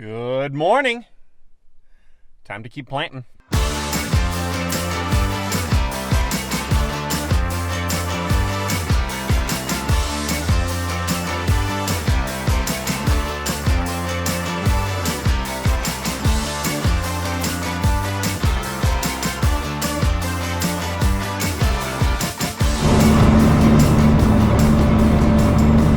Good morning. Time to keep planting.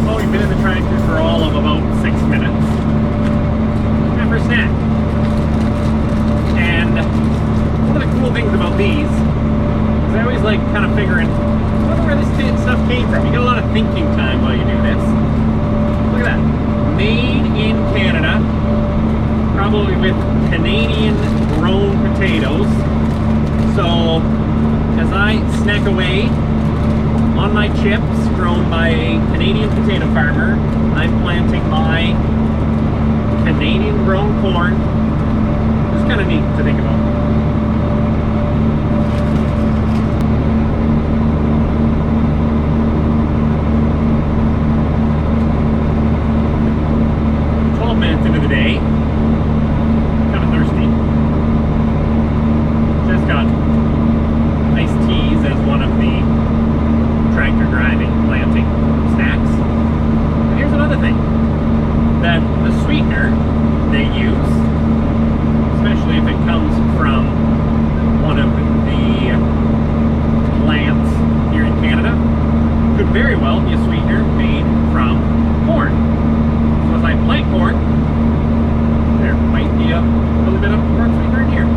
Well, we've been in the tractor for all of about 6 minutes. Time for a snack. And one of the cool things about these is I always like kind of figuring, I wonder where this stuff came from. You get a lot of thinking time while you do this. Look at that. Made in Canada. Probably with Canadian grown potatoes. So as I snack away on my chips grown by a Canadian potato farmer, I'm planting my Canadian grown corn. It's kind of neat to think about. Very well be a sweetener made from corn. So as I plant corn, there might be a little bit of corn sweetener in here.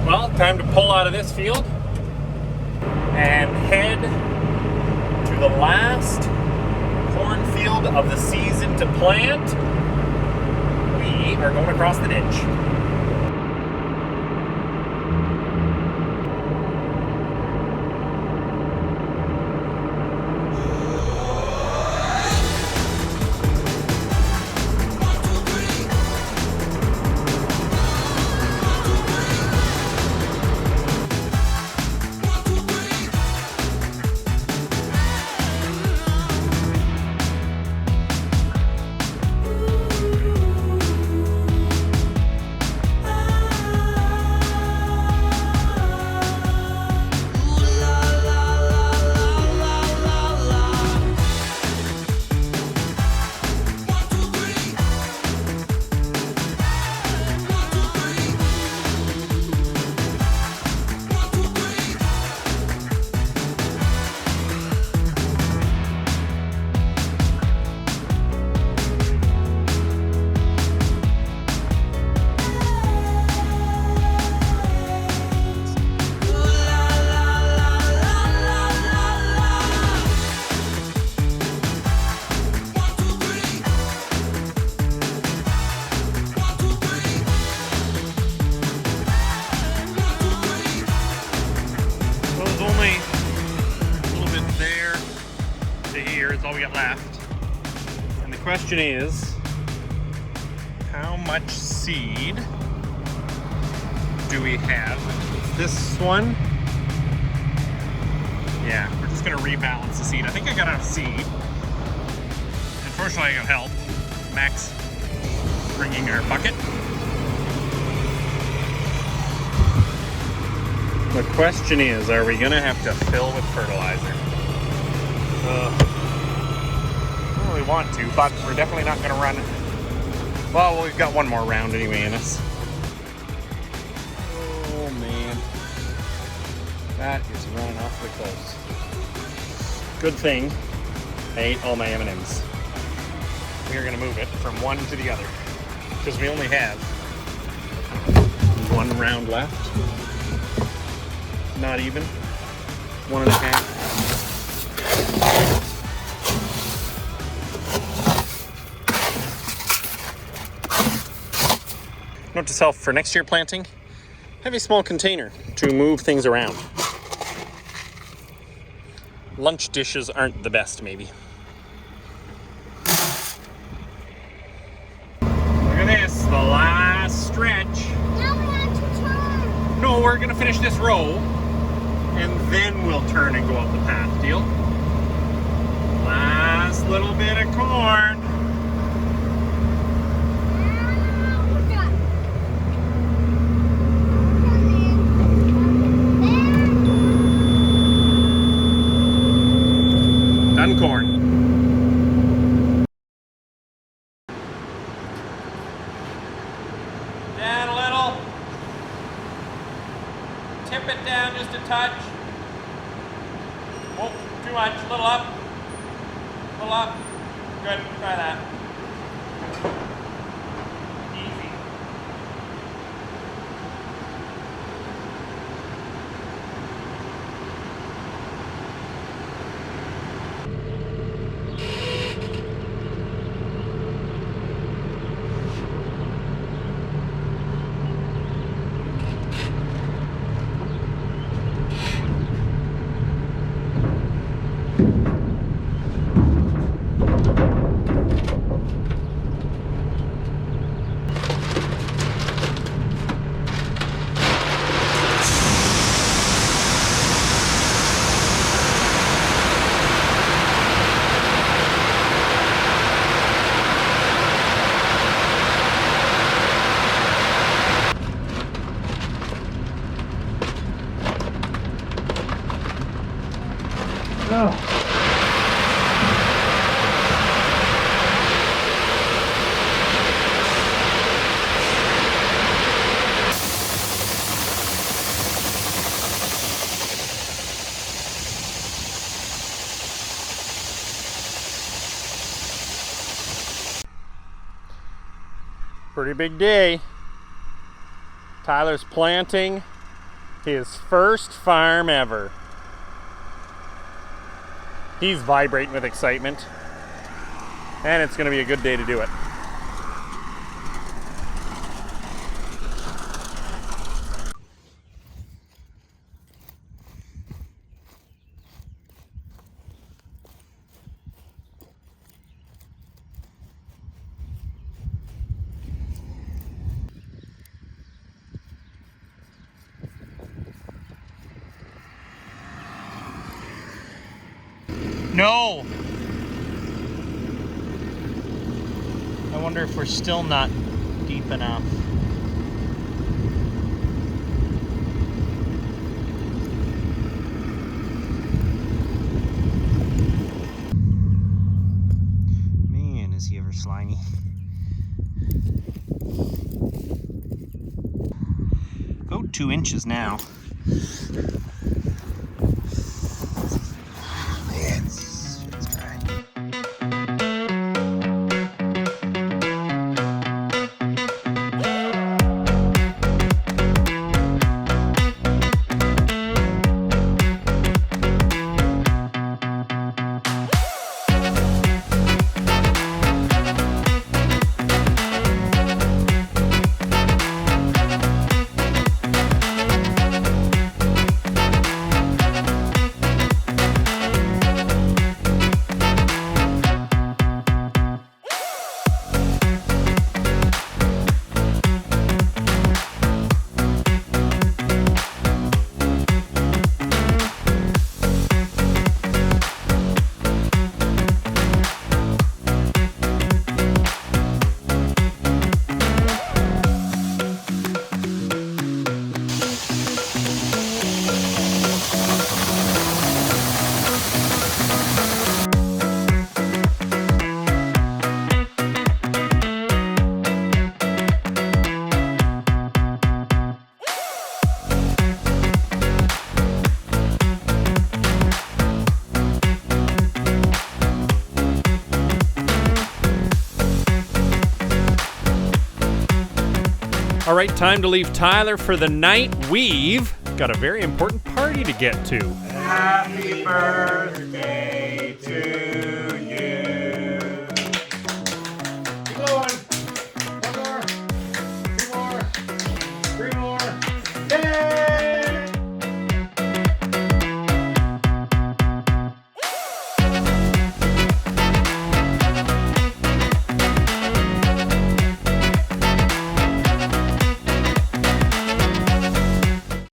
Well, time to pull out of this field and head to the last cornfield of the season to plant. We are going across the ditch. It's all we got left. And the question is, how much seed do we have? This one? Yeah, we're just gonna rebalance the seed. I think I got enough seed. Unfortunately, I got help. Max bringing our bucket. The question is, are we gonna have to fill with fertilizer? We want to, but we're definitely not going to run. Well, we've got one more round anyway in us. Oh man, that is running awfully close. Good thing I ate all my M&Ms. We are going to move it from one to the other because we only have one round left. Not even. 1.5. Note to self, for next year planting, have a small container to move things around. Lunch dishes aren't the best, maybe. Look at this, the last stretch. Now we have to turn. No, we're gonna finish this row, and then we'll turn and go up the path, deal? Last little bit of corn. We're done. Done corn. Down a little. Tip it down just a touch. Oh, too much. A little up. A little up. Good. Try that. Easy. Pretty big day. Tyler's planting his first farm ever. He's vibrating with excitement, and it's going to be a good day to do it. No! I wonder if we're still not deep enough. Man, is he ever slimy. About 2 inches now. All right, time to leave Tyler for the night. We've got a very important party to get to. Happy birthday to